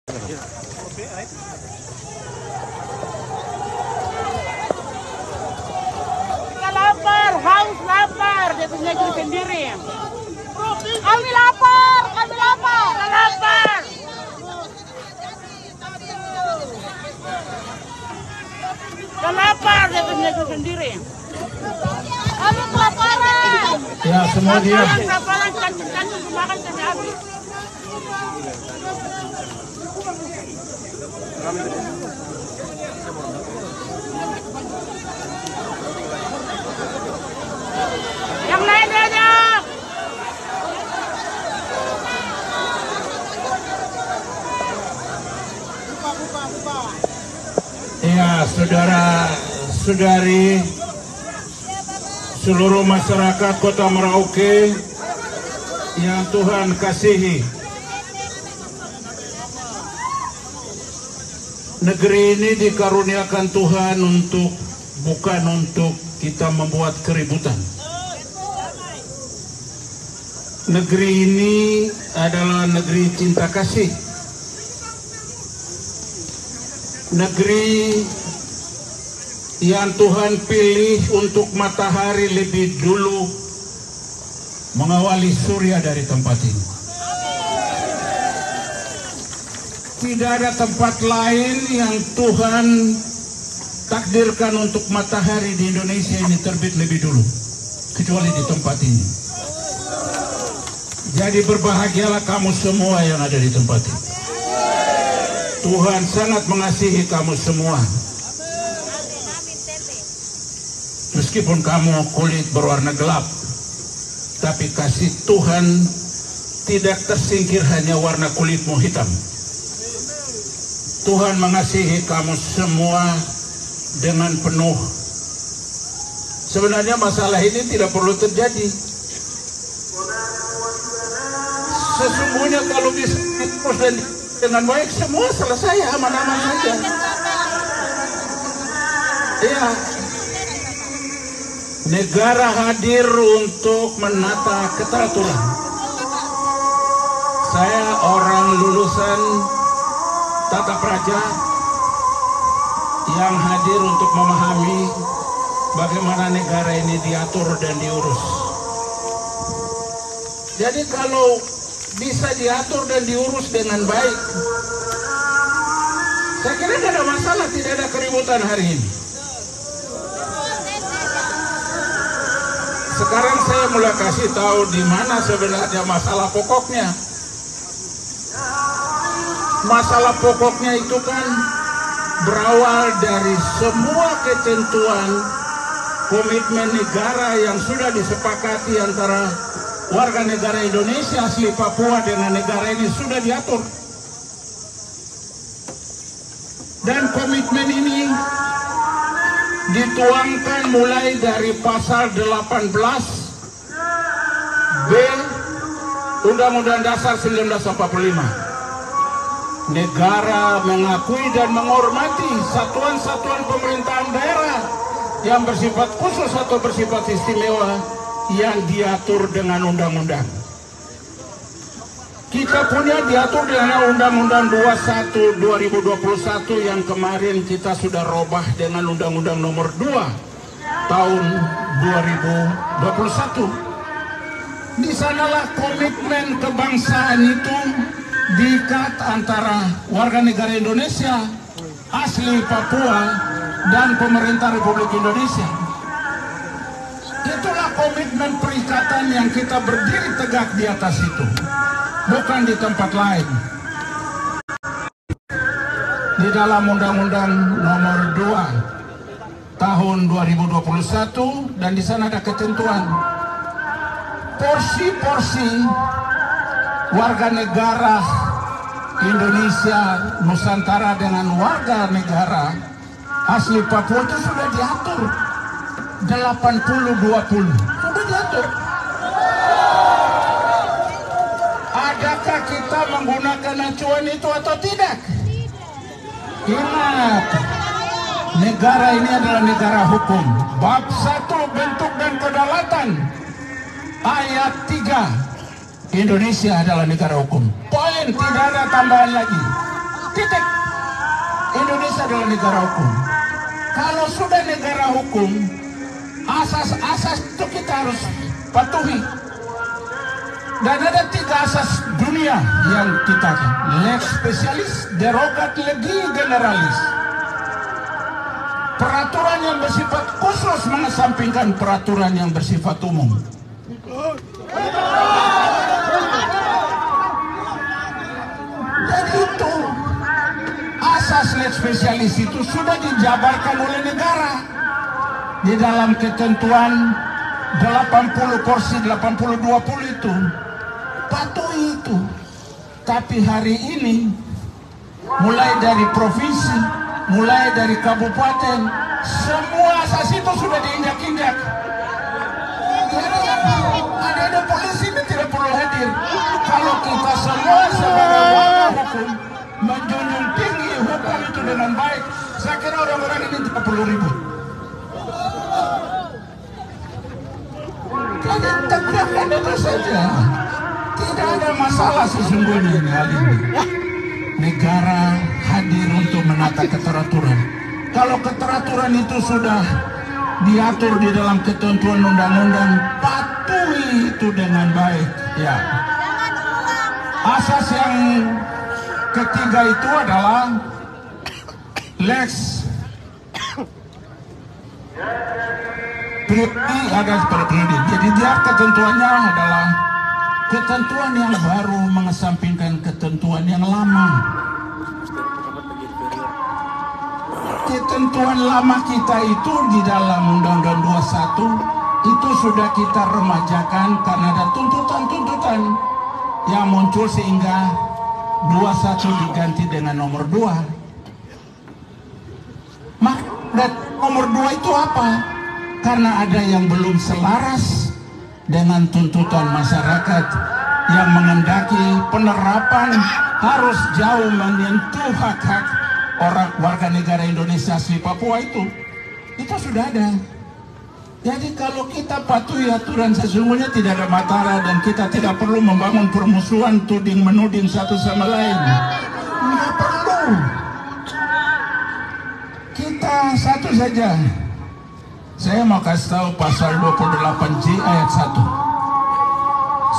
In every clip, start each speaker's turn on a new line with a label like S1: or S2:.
S1: Kita lapar, haus lapar, dia punya negeri sendiri. Kami lapar, kami lapar, kita lapar. Kita lapar, dia punya negeri sendiri. Kami kelaparan.
S2: Ya, semua diam.
S1: Kelaparan, kancing-kancing makan sampai habis. Yang lain banyak.
S2: Ya, saudara-saudari, seluruh masyarakat Kota Merauke yang Tuhan kasihi. Negeri ini dikaruniakan Tuhan bukan untuk kita membuat keributan. Negeri ini adalah negeri cinta kasih. Negeri yang Tuhan pilih untuk matahari lebih dulu mengawali surya dari tempat ini. Tidak ada tempat lain yang Tuhan takdirkan untuk matahari di Indonesia ini terbit lebih dulu, kecuali di tempat ini. Jadi berbahagialah kamu semua yang ada di tempat ini. Tuhan sangat mengasihi kamu semua. Meskipun kamu kulit berwarna gelap, tapi kasih Tuhan tidak tersingkir hanya warna kulitmu hitam. Tuhan mengasihi kamu semua dengan penuh. Sebenarnya masalah ini tidak perlu terjadi. Sesungguhnya kalau bisa terus dan dengan baik semua selesai, aman-aman saja. Iya. Negara hadir untuk menata keteraturan. Saya orang lulusan tata praja yang hadir untuk memahami bagaimana negara ini diatur dan diurus. Jadi kalau bisa diatur dan diurus dengan baik, saya kira tidak ada masalah, tidak ada keributan hari ini. Sekarang saya mulai kasih tahu di mana sebenarnya masalah pokoknya. Masalah pokoknya itu kan berawal dari semua ketentuan komitmen negara yang sudah disepakati antara warga negara Indonesia asli Papua dengan negara ini sudah diatur. Dan komitmen ini dituangkan mulai dari pasal 18 B Undang-Undang Dasar 1945. Negara mengakui dan menghormati satuan-satuan pemerintahan daerah yang bersifat khusus atau bersifat istimewa yang diatur dengan undang-undang. Kita punya diatur dengan Undang-Undang 21 2021 yang kemarin kita sudah robah dengan Undang-Undang nomor 2 tahun 2021. Di sanalah komitmen kebangsaan itu diikat antara warga negara Indonesia asli Papua dan pemerintah Republik Indonesia. Itulah komitmen perikatan yang kita berdiri tegak di atas itu, bukan di tempat lain. Di dalam Undang-Undang nomor 2 tahun 2021 dan di sana ada ketentuan porsi-porsi warga negara Indonesia Nusantara dengan warga negara asli Papua itu sudah diatur 80-20, sudah diatur. Adakah kita menggunakan acuan itu atau tidak? Ingat, negara ini adalah negara hukum. Bab 1 bentuk dan kedaulatan ayat 3, Indonesia adalah negara hukum. Poin, tidak ada tambahan lagi. Titik. Indonesia adalah negara hukum. Kalau sudah negara hukum, asas-asas itu kita harus patuhi. Dan ada 3 asas dunia yang kita lex specialis, derogat legi generalis. Peraturan yang bersifat khusus mengesampingkan peraturan yang bersifat umum. Jadi itu asas lex specialis itu sudah dijabarkan oleh negara di dalam ketentuan 80 porsi 80-20 itu. Patuhi itu. Tapi hari ini mulai dari provinsi, mulai dari kabupaten, semua asas itu sudah diinjak-injak. Jadi ada polisi ini tidak perlu hadir. Kalau kita semua sebagai warga hukum menjunjung tinggi hukum itu dengan baik, saya kira orang-orang ini tidak perlu ribut. Jadi tegakkan itu saja. Tidak ada masalah sesungguhnya hal ini. Negara hadir untuk menata keteraturan. Kalau keteraturan itu sudah diatur di dalam ketentuan undang-undang, patuhi itu dengan baik. Ya. Asas yang ketiga itu adalah lex priori ada seperti ini. Jadi dia ketentuannya adalah ketentuan yang baru mengesampingkan ketentuan yang lama. Ketentuan lama kita itu di dalam Undang-Undang 21 itu sudah kita remajakan karena ada tuntutan-tuntutan yang muncul sehingga 21 diganti dengan nomor 2. Maka nomor 2 itu apa? Karena ada yang belum selaras dengan tuntutan masyarakat yang mengendaki penerapan harus jauh menyentuh hak-hak orang warga negara Indonesia asli Papua itu sudah ada. Jadi kalau kita patuhi aturan sesungguhnya tidak ada masalah dan kita tidak perlu membangun permusuhan tuding menuding satu sama lain. Nggak perlu. Kita satu saja. Saya mau kasih tahu pasal 28J ayat 1.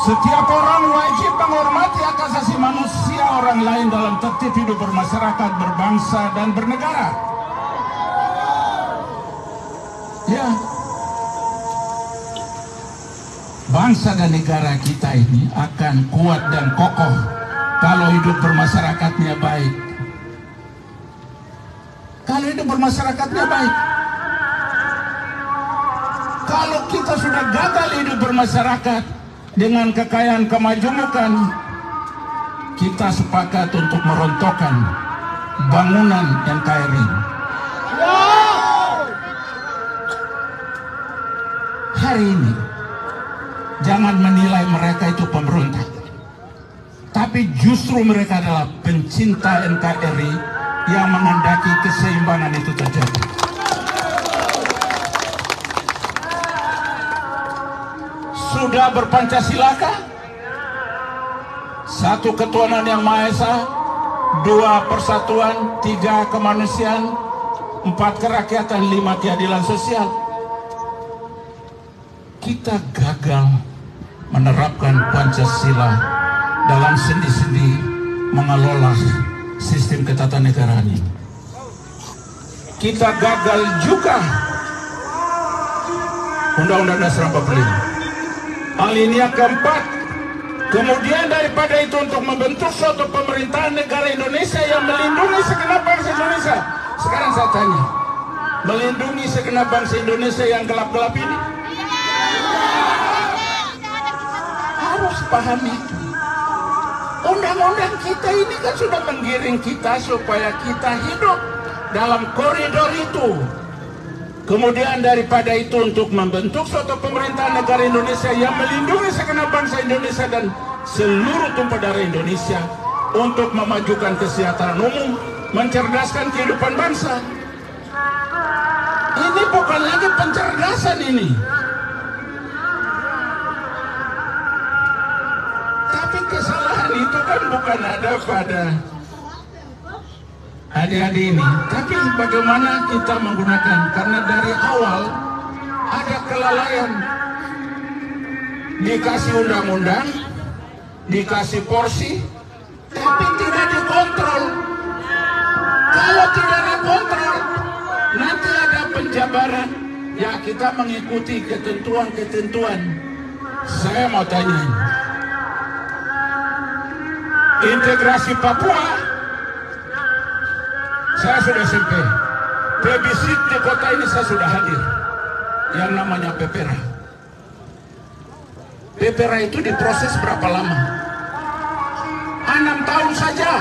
S2: Setiap orang wajib menghormati hak asasi manusia orang lain dalam tertib hidup bermasyarakat, berbangsa, dan bernegara. Ya, bangsa dan negara kita ini akan kuat dan kokoh kalau hidup bermasyarakatnya baik. Kalau hidup bermasyarakatnya baik. Kalau kita sudah gagal hidup bermasyarakat dengan kekayaan kemajemukan, kita sepakat untuk merontokkan bangunan NKRI. Hari ini jangan menilai mereka itu pemberontak, tapi justru mereka adalah pencinta NKRI yang menghendaki keseimbangan itu terjadi. Sudah berpancasilakah? 1 ketuhanan yang Maha Esa, 2 persatuan, 3 kemanusiaan, 4 kerakyatan, 5 keadilan sosial. Kita gagal menerapkan Pancasila dalam sendi-sendi mengelola sistem ketatanegaraan ini. Kita gagal juga Undang-Undang Dasar 45. Alinea keempat. Kemudian daripada itu untuk membentuk suatu pemerintahan negara Indonesia yang melindungi segenap bangsa Indonesia. Sekarang saya tanya, melindungi segenap bangsa Indonesia yang gelap-gelap ini? Harus pahami itu. Undang-undang kita ini kan sudah menggiring kita supaya kita hidup dalam koridor itu. Kemudian daripada itu untuk membentuk suatu pemerintahan negara Indonesia yang melindungi segenap bangsa Indonesia dan seluruh tumpah darah Indonesia untuk memajukan kesejahteraan umum, mencerdaskan kehidupan bangsa. Ini bukan lagi pencerdasan ini. Tapi kesalahan itu kan bukan ada pada adik-adik ini. Tapi bagaimana kita menggunakan? Karena dari awal ada kelalaian. Dikasih undang-undang, dikasih porsi, tapi tidak dikontrol. Kalau tidak dikontrol, nanti ada penjabaran. Ya, kita mengikuti ketentuan-ketentuan. Saya mau tanya, integrasi Papua, saya sudah sampai. Plebiscit di kota ini saya sudah hadir. Yang namanya PPRA. PPRA itu diproses berapa lama? 6 tahun saja.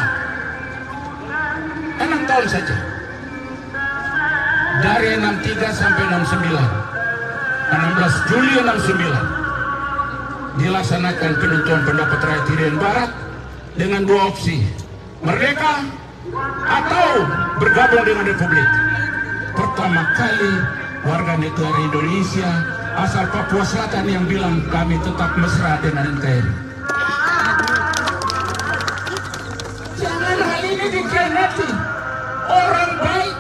S2: 6 tahun saja. Dari 63 sampai 69. 16 Juli 69. Dilaksanakan penentuan pendapat rakyat Irian Barat dengan 2 opsi. Merdeka atau bergabung dengan Republik. Pertama kali warga negara Indonesia asal Papua Selatan yang bilang kami tetap mesra dengan NKRI. Jangan hal ini dikhianati. Orang baik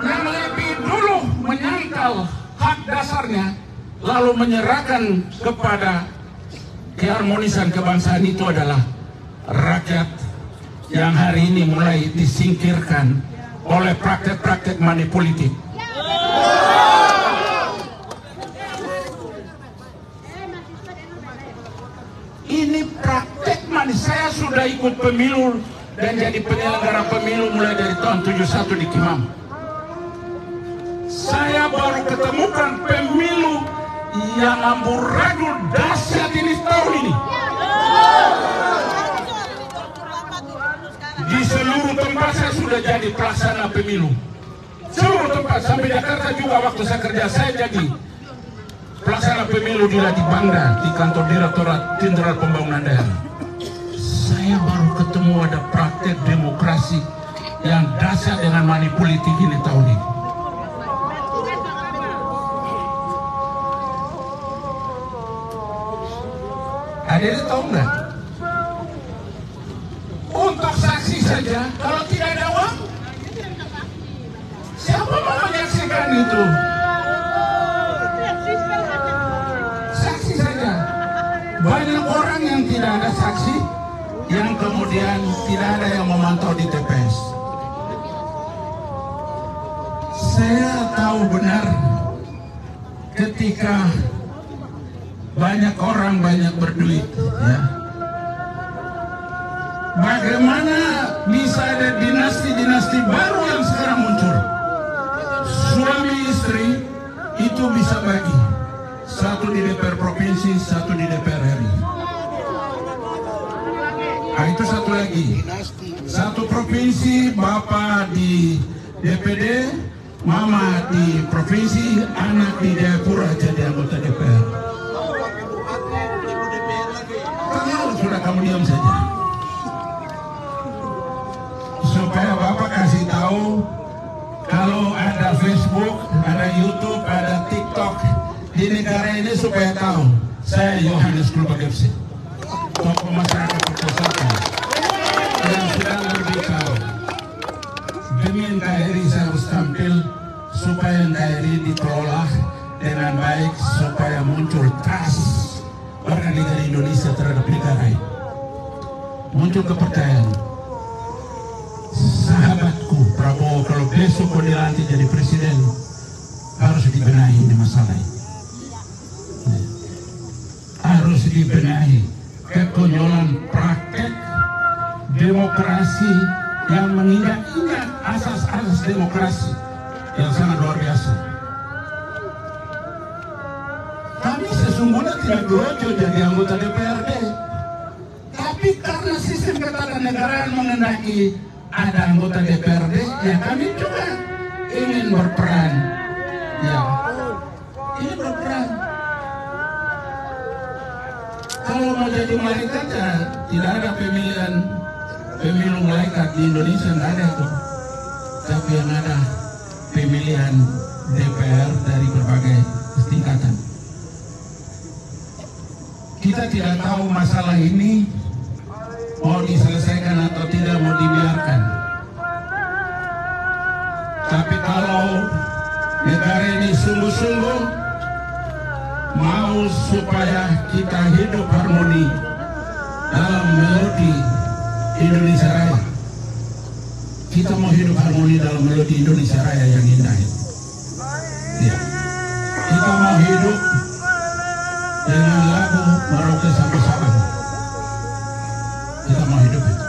S2: yang lebih dulu menyangkal hak dasarnya lalu menyerahkan kepada keharmonisan kebangsaan itu adalah rakyat yang hari ini mulai disingkirkan oleh praktek-praktek money politik. Ini praktek money. Saya sudah ikut pemilu dan jadi penyelenggara pemilu mulai dari tahun 71 di Kimam. Saya baru ketemukan pemilu yang amburadul dahsyat ini tahun ini. Di seluruh tempat saya sudah jadi pelaksana pemilu. Seluruh tempat, sampai Jakarta juga waktu saya kerja, saya jadi pelaksana pemilu di Bangda, di kantor Direktorat Jenderal Pembangunan Daerah. Saya baru ketemu ada praktek demokrasi yang dahsyat dengan money politik ini tahun ini. Adik-adik tahu nggak? Untuk saksi saja, kalau tidak ada uang, siapa mau menyaksikan itu? Saksi saja. Banyak orang yang tidak ada saksi, yang kemudian tidak ada yang memantau di TPS. Saya tahu benar ketika banyak orang banyak berduit, ya. Bagaimana bisa ada dinasti-dinasti baru yang sekarang muncul? Suami istri itu bisa bagi, satu di DPR provinsi, satu di DPR RI. Nah, itu satu lagi. Satu provinsi, bapak di DPD, mama di provinsi, anak di Jayapura jadi anggota DPR. Kalau sudah kamu diam saja. Supaya bapak kasih tahu, kalau ada Facebook, ada YouTube, ada TikTok di negara ini supaya tahu. Saya Yohanes Kulbagepsi, tokoh masyarakat perkotaan yang sedang berbicara. Demi NKRI saya harus tampil supaya NKRI dikelola dengan baik, supaya muncul trust warga negara Indonesia terhadap negara ini. Muncul kepercayaan. Sahabatku Prabowo kalau besok kau dilantik jadi presiden, harus dibenahi ini masalah ini. Harus dibenahi kekonyolan praktek demokrasi yang menginjak-injak asas-asas demokrasi yang sangat luar biasa. Kami sesungguhnya tidak gerojo jadi anggota DPRD, tapi karena sistem ketatanegaraan mengendaki ada anggota DPRD, ya kami juga ingin berperan. Ya, ini berperan. Kalau mau jadi malaikat, ya tidak ada pemilu malaikat di Indonesia, nggak ada itu. Tapi yang ada pemilihan DPR dari berbagai tingkatan. Kita tidak tahu masalah ini mau diselesaikan atau tidak, mau dibiarkan. negara ini sungguh-sungguh mau supaya kita hidup harmoni dalam melodi Indonesia Raya. Kita mau hidup harmoni dalam melodi Indonesia Raya yang indah. Ya. Kita mau hidup dengan lagu Merauke Sampai Sabang. Kita mau hidup itu.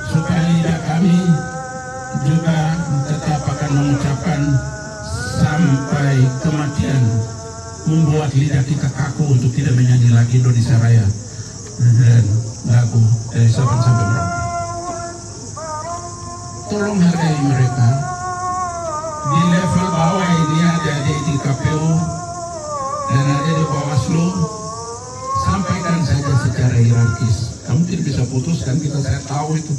S2: Supaya lidah kami juga tetap akan mengucapkan sampai kematian, membuat lidah kita kaku untuk tidak menyanyi lagi Indonesia Raya dan lagu dari Sabang sampai Merauke. Tolong hargai mereka. Di level bawah ini ada di KPU dan ada di Bawaslu. Sampaikan saja secara hierarkis. Kamu tidak bisa putuskan, saya tahu itu.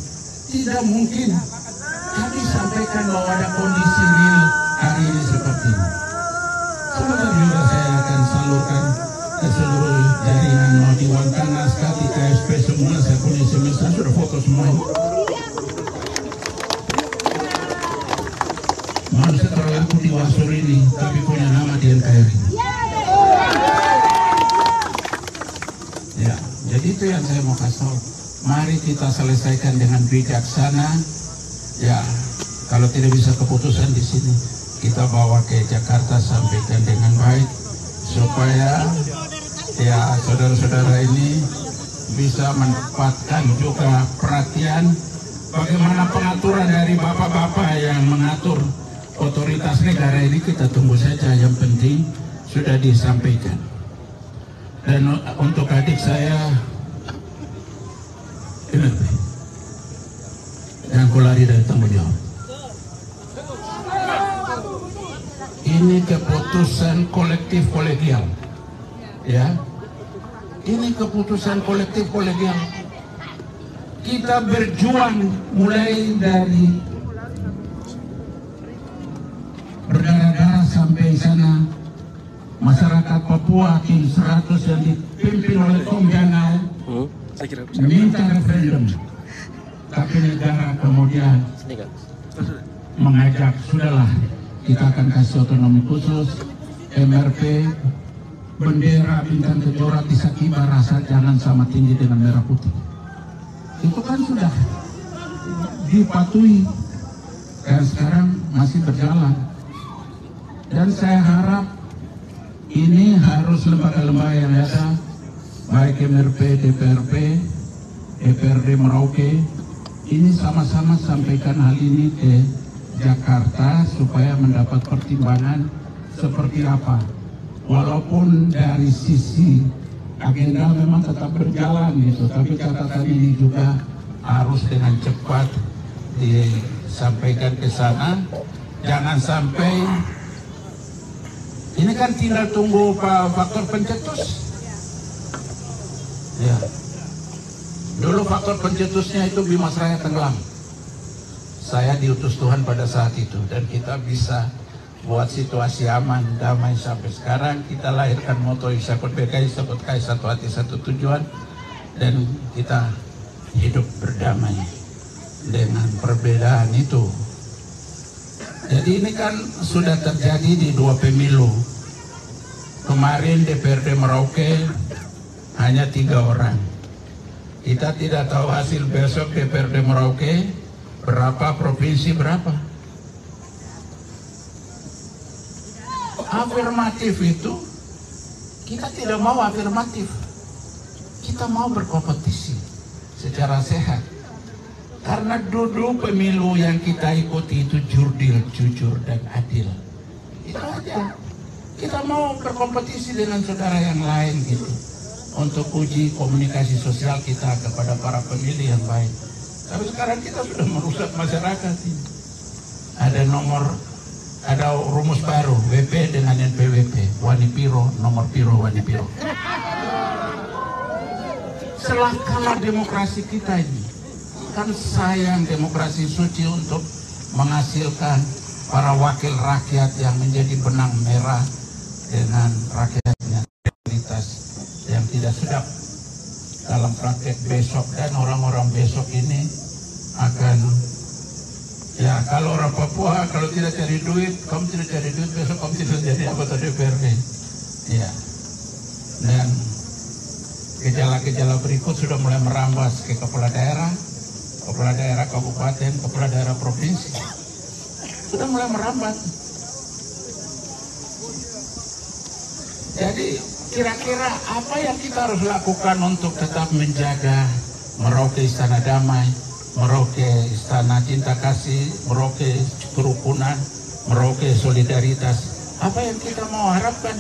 S2: Tidak mungkin. Tapi sampaikan bahwa ada kondisi real hari ini seperti ini. Sebentar juga saya akan salurkan ke seluruh jaringan mau di Wantanas, di KSP semua. Saya punya semesta, sudah foto semua. Manusia terlaku di Wasur ini, tapi punya nama di NKRI. Ya, jadi itu yang saya mau kasih tahu. Mari kita selesaikan dengan bijaksana. Ya, kalau tidak bisa keputusan di sini, kita bawa ke Jakarta, sampaikan dengan baik supaya ya saudara-saudara ini bisa mendapatkan juga perhatian bagaimana pengaturan dari bapak-bapak yang mengatur otoritas negara ini. Kita tunggu saja, yang penting sudah disampaikan. Dan untuk adik saya, jangan kau lari dari tanggung jawab. Ini keputusan kolektif kolegial, ya. Ini keputusan kolektif kolegial. Kita berjuang mulai dari berdarah-darah sampai sana. Masyarakat Papua tim 100 yang dipimpin oleh Tom Janau minta referendum, tapi negara kemudian mengajak, sudahlah kita akan kasih otonomi khusus, MRP, bendera bintang kejora bisa kibar asal jangan sama tinggi dengan merah putih. Itu kan sudah dipatuhi dan sekarang masih berjalan. Dan saya harap ini harus lembaga-lembaga yang ada, baik MRP, DPRP, DPRD Merauke, ini sama-sama sampaikan hal ini ke Jakarta supaya mendapat pertimbangan seperti apa. Walaupun dari sisi agenda memang tetap berjalan gitu, tapi catatan ini juga harus dengan cepat disampaikan ke sana. Jangan sampai ini kan tinggal tunggu faktor pencetus. Ya. Dulu faktor pencetusnya itu Bimas Raya tenggelam. Saya diutus Tuhan pada saat itu dan kita bisa buat situasi aman, damai sampai sekarang. Kita lahirkan moto Isakut BKI, Isakut KAI, satu hati, satu tujuan, dan kita hidup berdamai dengan perbedaan itu. Jadi ini kan sudah terjadi di 2 pemilu. Kemarin DPRD Merauke hanya 3 orang. Kita tidak tahu hasil besok DPRD Merauke berapa, provinsi berapa. Afirmatif itu, kita tidak mau afirmatif. Kita mau berkompetisi secara sehat. Karena dulu pemilu yang kita ikuti itu jurdil, jujur, dan adil. Itu aja. Kita mau berkompetisi dengan saudara yang lain gitu. Untuk uji komunikasi sosial kita kepada para pemilih yang baik. Tapi sekarang kita sudah merusak masyarakat ini. Ada rumus baru, WP dengan NPWP, Wani Piro, nomor Piro, Wani Piro. Celakalah demokrasi kita ini. Kan sayang demokrasi suci untuk menghasilkan para wakil rakyat yang menjadi benang merah dengan rakyatnya, realitas yang tidak sedap dalam praktek besok. Dan orang-orang besok ini akan ya kalau orang Papua kalau tidak cari duit, kamu tidak cari duit, besok kamu tidak jadi anggota DPRD. Ya. Dan gejala-gejala berikut sudah mulai merambas ke kepala daerah kabupaten, kepala daerah provinsi. Sudah mulai merambat. Jadi kira-kira apa yang kita harus lakukan untuk tetap menjaga Merauke Istana Damai, Merauke Istana Cinta Kasih, Merauke Kerukunan, Merauke Solidaritas? Apa yang kita mau harapkan?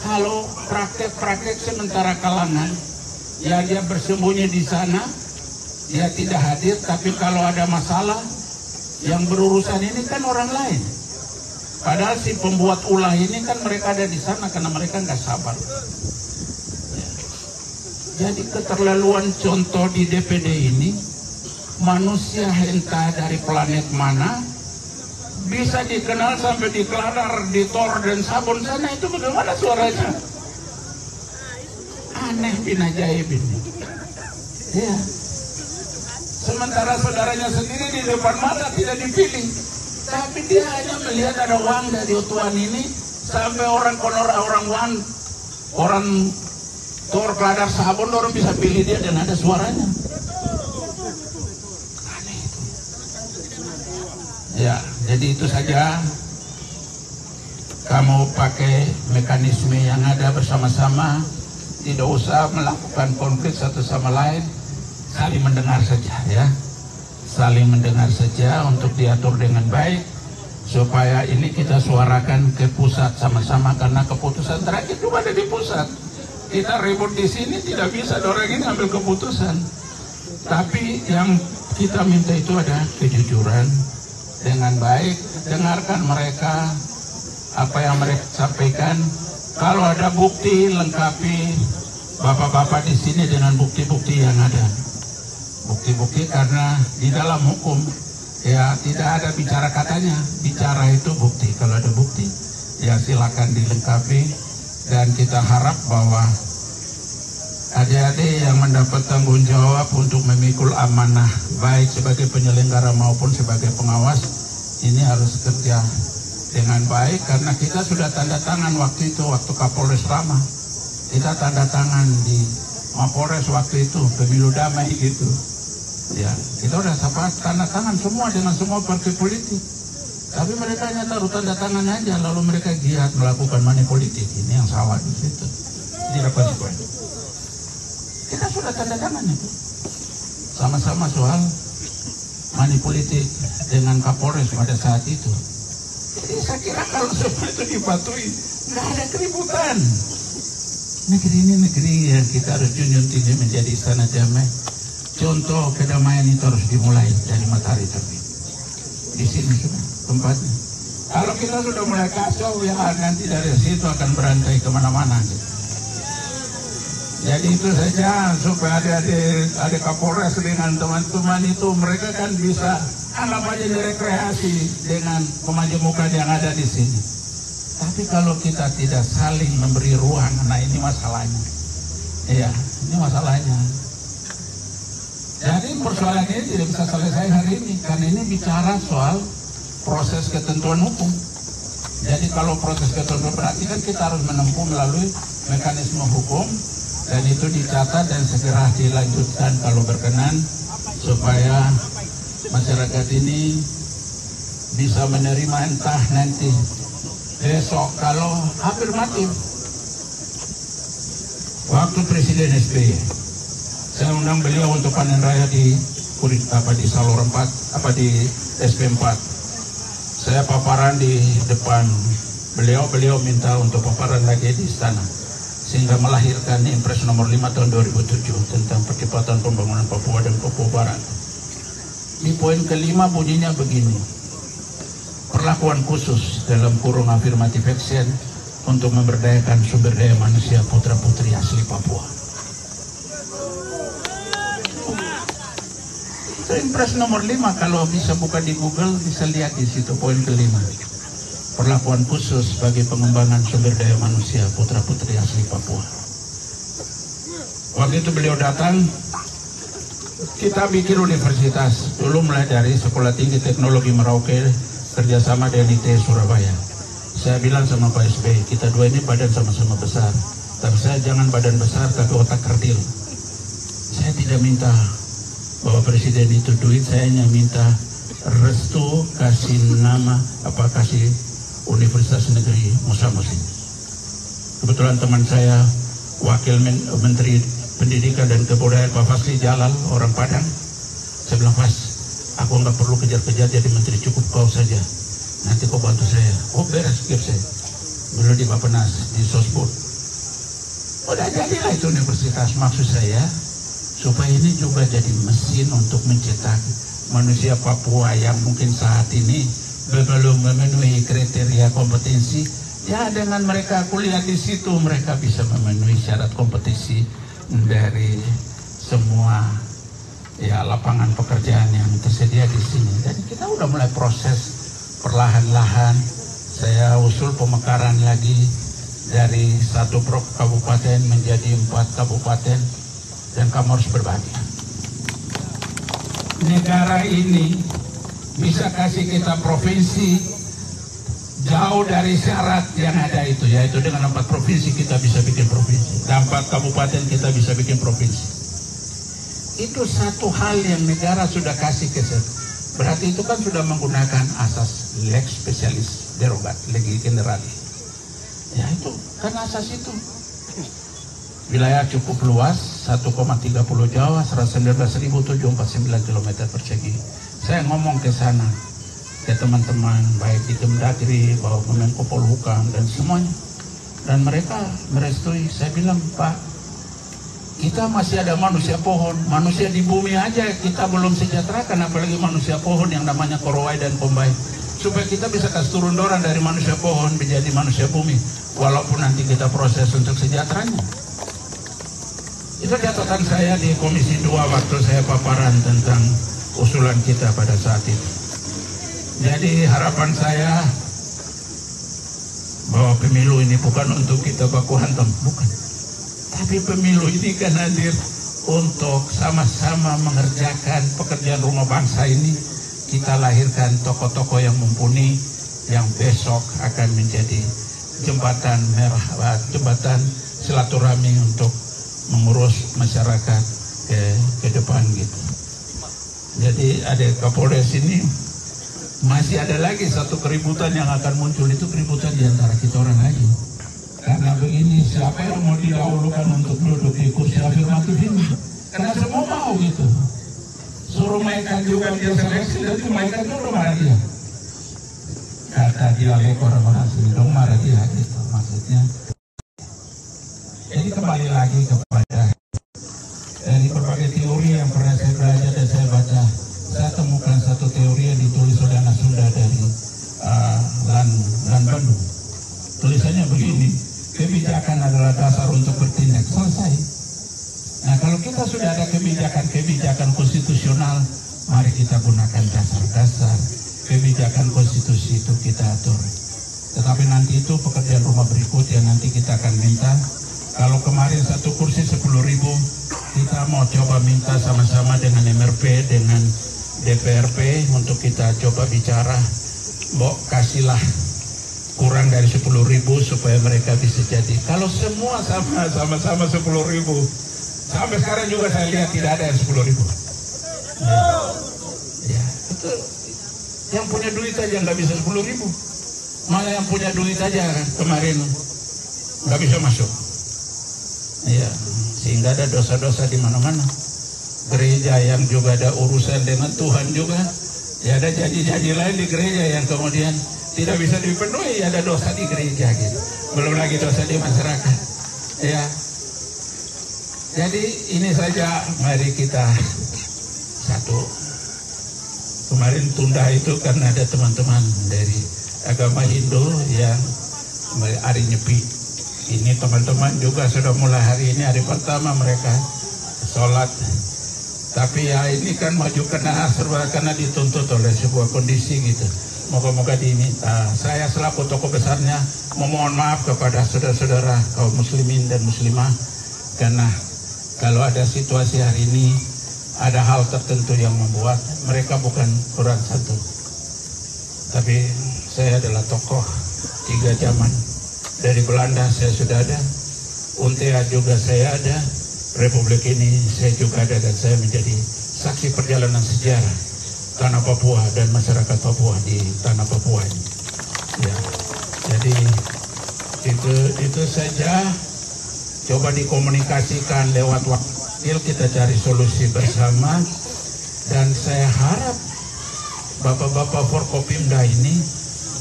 S2: Kalau praktek-praktek sementara kalangan, ya dia bersembunyi di sana, dia tidak hadir, tapi kalau ada masalah, yang berurusan ini kan orang lain. Padahal si pembuat ulah ini kan mereka ada di sana karena mereka nggak sabar. Jadi keterlaluan contoh di DPD ini, manusia entah dari planet mana bisa dikenal sampai di Keladar, di Tor dan Sabon sana, itu bagaimana suaranya? Aneh bin ajaib ini. Ya. Sementara saudaranya sendiri di depan mata tidak dipilih, tapi dia hanya melihat ada uang dari Tuan ini sampai orang Tor, Keladar, Sabon orang bisa pilih dia dan ada suaranya. Aneh itu. Ya, jadi itu saja. Kamu pakai mekanisme yang ada bersama-sama, tidak usah melakukan konflik satu sama lain, saling mendengar saja ya. Saling mendengar saja untuk diatur dengan baik supaya ini kita suarakan ke pusat sama-sama, karena keputusan terakhir cuma ada di pusat. Kita ribut di sini tidak bisa, orang ini ambil keputusan. Tapi yang kita minta itu ada kejujuran dengan baik, dengarkan mereka apa yang mereka sampaikan. Kalau ada bukti, lengkapi bapak-bapak di sini dengan bukti-bukti yang ada. Bukti-bukti, karena di dalam hukum ya tidak ada bicara katanya, bicara itu bukti. Kalau ada bukti ya silakan dilengkapi. Dan kita harap bahwa adik-adik yang mendapat tanggung jawab untuk memikul amanah baik sebagai penyelenggara maupun sebagai pengawas ini harus kerja dengan baik, karena kita sudah tanda tangan waktu itu, waktu Kapolres Rama kita tanda tangan di Mapolres waktu itu, pemilu damai gitu ya, kita udah tanda tangan semua dengan semua partai politik. Tapi mereka hanya taruh tanda tangan aja, lalu mereka giat melakukan money politik. Ini yang salah di situ. Tidak konsekuen. Kita sudah tanda tangan itu. Sama-sama soal money politik dengan Kapolres pada saat itu. Jadi saya kira kalau semua itu dipatuhi, nggak ada keributan. Negeri ini negeri yang kita harus junjung tinggi menjadi istana damai. Contoh kedamaian itu harus dimulai dari matahari terbit. Di sini sudah tempatnya. Kalau kita sudah mulai kacau, ya nanti dari situ akan berantai kemana-mana. Jadi itu saja supaya ada Kapolres dengan teman-teman itu, mereka kan bisa anggap aja rekreasi dengan kemajemukan yang ada di sini. Tapi kalau kita tidak saling memberi ruang, nah ini masalahnya. Iya, ini masalahnya. Jadi persoalan ini tidak bisa selesai hari ini, karena ini bicara soal proses ketentuan hukum. Jadi kalau proses ketentuan berarti kan kita harus menempuh melalui mekanisme hukum, dan itu dicatat dan segera dilanjutkan kalau berkenan, supaya masyarakat ini bisa menerima entah nanti besok kalau afirmatif. Waktu Presiden SBY, saya undang beliau untuk panen raya di Salur 4, di SP4. Saya paparan di depan beliau minta untuk paparan lagi di istana, sehingga melahirkan Impres nomor 5 tahun 2007 tentang percepatan pembangunan Papua dan Papua Barat. Di poin kelima bunyinya begini: perlakuan khusus dalam kurung affirmative action untuk memberdayakan sumber daya manusia putra-putri asli Papua. Impres nomor 5, kalau bisa buka di Google bisa lihat di situ poin kelima. Perlakuan khusus bagi pengembangan sumber daya manusia putra-putri asli Papua. Waktu itu beliau datang kita bikin universitas dulu, mulai dari Sekolah Tinggi Teknologi Merauke kerjasama dengan ITS Surabaya. Saya bilang sama Pak SBY, kita dua ini badan sama-sama besar, tapi saya jangan badan besar tapi otak kerdil. Saya tidak minta bahwa presiden itu duit, saya hanya minta restu, kasih nama, kasih Universitas Negeri Musa Musin. Kebetulan teman saya Wakil Menteri Pendidikan dan Kebudayaan Pak Fasli Jalal, orang Padang. Saya bilang, Pas, aku nggak perlu kejar-kejar jadi menteri, cukup kau saja. Nanti kau bantu saya. Oh beres, skip saya. Dulu di Bappenas, di Sosbud. Udah jadilah itu universitas. Maksud saya, supaya ini juga jadi mesin untuk mencetak manusia Papua yang mungkin saat ini belum memenuhi kriteria kompetensi. Ya dengan mereka kuliah di situ, mereka bisa memenuhi syarat kompetisi dari semua ya lapangan pekerjaan yang tersedia di sini. Jadi kita udah mulai proses perlahan-lahan. Saya usul pemekaran lagi dari 1 kabupaten menjadi 4 kabupaten, dan kamu harus berbagi. Negara ini bisa kasih kita provinsi jauh dari syarat yang ada itu, yaitu dengan 4 provinsi kita bisa bikin provinsi, dan 4 kabupaten kita bisa bikin provinsi. Itu satu hal yang negara sudah kasih ke saya. Berarti itu kan sudah menggunakan asas lex specialis derogat, legi generali. Ya itu kan asas itu. Wilayah cukup luas, 1,30 Jawa, 119.749 km persegi. Saya ngomong ke sana, ke teman-teman baik di Kemdagri, bahwa Menko Polhukam dan semuanya, dan mereka merestui. Saya bilang, Pak, kita masih ada manusia pohon, manusia di bumi aja kita belum sejahterakan, apalagi manusia pohon yang namanya Korowai dan Kombai. Supaya kita bisa kasih turun doran dari manusia pohon menjadi manusia bumi, walaupun nanti kita proses untuk sejahteranya. Itu catatan saya di Komisi 2 waktu saya paparan tentang usulan kita pada saat itu. Jadi harapan saya bahwa pemilu ini bukan untuk kita baku hantam, bukan. Tapi pemilu ini kan hadir untuk sama-sama mengerjakan pekerjaan rumah bangsa ini. Kita lahirkan tokoh-tokoh yang mumpuni, yang besok akan menjadi jembatan merah, jembatan silaturahmi untuk mengurus masyarakat ke depan gitu. Jadi ada Kapolres ini, masih ada lagi satu keributan yang akan muncul, itu keributan di antara kita orang aja. Karena begini, siapa yang mau didahulukan untuk duduk di kursi afirmatif ini? Karena semua mau gitu. Suruh Maikan juga dia seleksi, dan Maikan itu marah dia. Kata dia lekor orang sini, dong marah dia gitu maksudnya. Jadi kembali lagi kepada dari berbagai teori yang pernah saya belajar dan saya baca, saya temukan satu teori yang ditulis oleh anak Sunda dari Lan Bandung. Tulisannya begini, kebijakan adalah dasar untuk bertindak. Selesai. Nah kalau kita sudah ada kebijakan konstitusional, mari kita gunakan dasar-dasar kebijakan konstitusi itu kita atur. Tetapi nanti itu pekerjaan rumah berikut yang nanti kita akan minta. Kalau kemarin satu kursi 10.000, kita mau coba minta sama-sama dengan MRP, dengan DPRP untuk kita coba bicara, Mbok kasihlah kurang dari 10.000 supaya mereka bisa jadi. Kalau semua sama-sama 10.000, sampai sekarang juga saya lihat tidak ada yang 10.000. Ya, itu yang punya duit aja nggak bisa 10.000. Malah yang punya duit aja kemarin nggak bisa masuk. Ya, sehingga ada dosa-dosa di mana-mana. Gereja yang juga ada urusan dengan Tuhan juga, ya ada janji-janji lain di gereja yang kemudian tidak bisa dipenuhi, ada dosa di gereja gitu. Belum lagi dosa di masyarakat. Ya. Jadi ini saja, mari kita satu. Kemarin tunda itu karena ada teman-teman dari agama Hindu yang hari Nyepi. Ini teman-teman juga sudah mulai hari ini, hari pertama mereka sholat. Tapi ya ini kan maju karena dituntut oleh sebuah kondisi gitu. Moga-moga diminta. Saya selaku tokoh besarnya memohon maaf kepada saudara-saudara kaum muslimin dan muslimah. Karena kalau ada situasi hari ini ada hal tertentu yang membuat mereka bukan kurang satu. Tapi saya adalah tokoh 3 zaman. Dari Belanda saya sudah ada, UNTEA juga saya ada, Republik ini saya juga ada, dan saya menjadi saksi perjalanan sejarah tanah Papua dan masyarakat Papua di tanah Papua ini. Ya, jadi itu saja. Coba dikomunikasikan lewat wakil, kita cari solusi bersama, dan saya harap bapak-bapak Forkopimda ini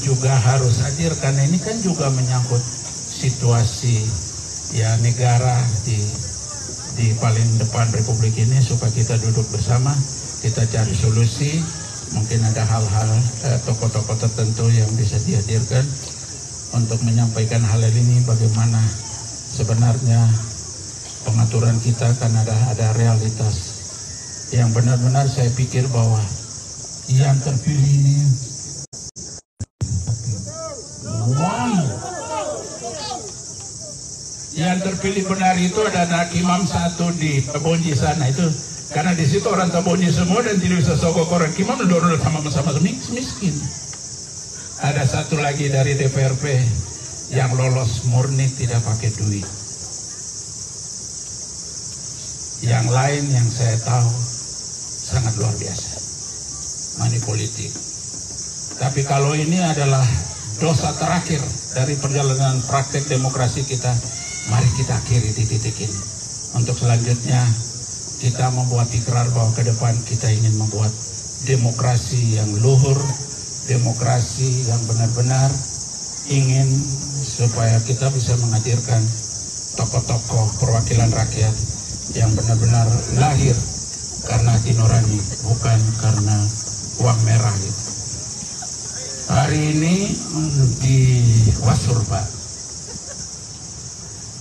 S2: juga harus hadir, karena ini kan juga menyangkut situasi ya negara di paling depan Republik ini, supaya kita duduk bersama, kita cari solusi. Mungkin ada hal-hal tokoh-tokoh tertentu yang bisa dihadirkan untuk menyampaikan hal ini, bagaimana sebenarnya pengaturan kita, kan ada realitas yang benar-benar saya pikir bahwa yang terpilih ini yang terpilih benar itu ada anak imam satu di Tabonji sana itu, karena di situ orang Tabonji semua dan tidak bisa sokok orang imam, dorong sama-sama miskin. Ada satu lagi dari DPRP yang lolos murni tidak pakai duit. Yang lain yang saya tahu sangat luar biasa, money politik. Tapi kalau ini adalah dosa terakhir dari perjalanan praktek demokrasi kita, mari kita akhiri di titik ini. Untuk selanjutnya kita membuat ikrar bahwa ke depan kita ingin membuat demokrasi yang luhur, demokrasi yang benar-benar ingin supaya kita bisa menghadirkan tokoh-tokoh perwakilan rakyat yang benar-benar lahir karena hati nurani, bukan karena uang merah gitu. Hari ini di Wasur, Pak.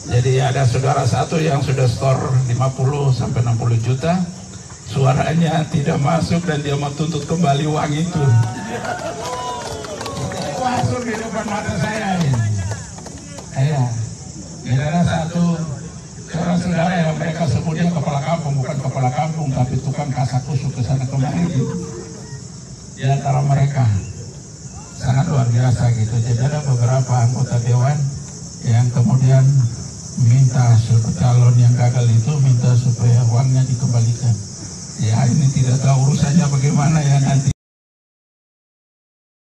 S2: Jadi ada saudara satu yang sudah store 50 sampai 60 juta, suaranya tidak masuk dan dia mau tuntut kembali uang itu. Wasur di depan mata saya ini. Ya, ada satu saudara yang mereka sebutnya kepala kampung, bukan kepala kampung tapi tukang kasak kusuk ke sana kemari. Di antara mereka sangat luar biasa gitu. Jadi ada beberapa anggota dewan yang kemudian minta calon yang gagal itu minta supaya uangnya dikembalikan. Ya ini tidak tahu urusannya bagaimana ya nanti.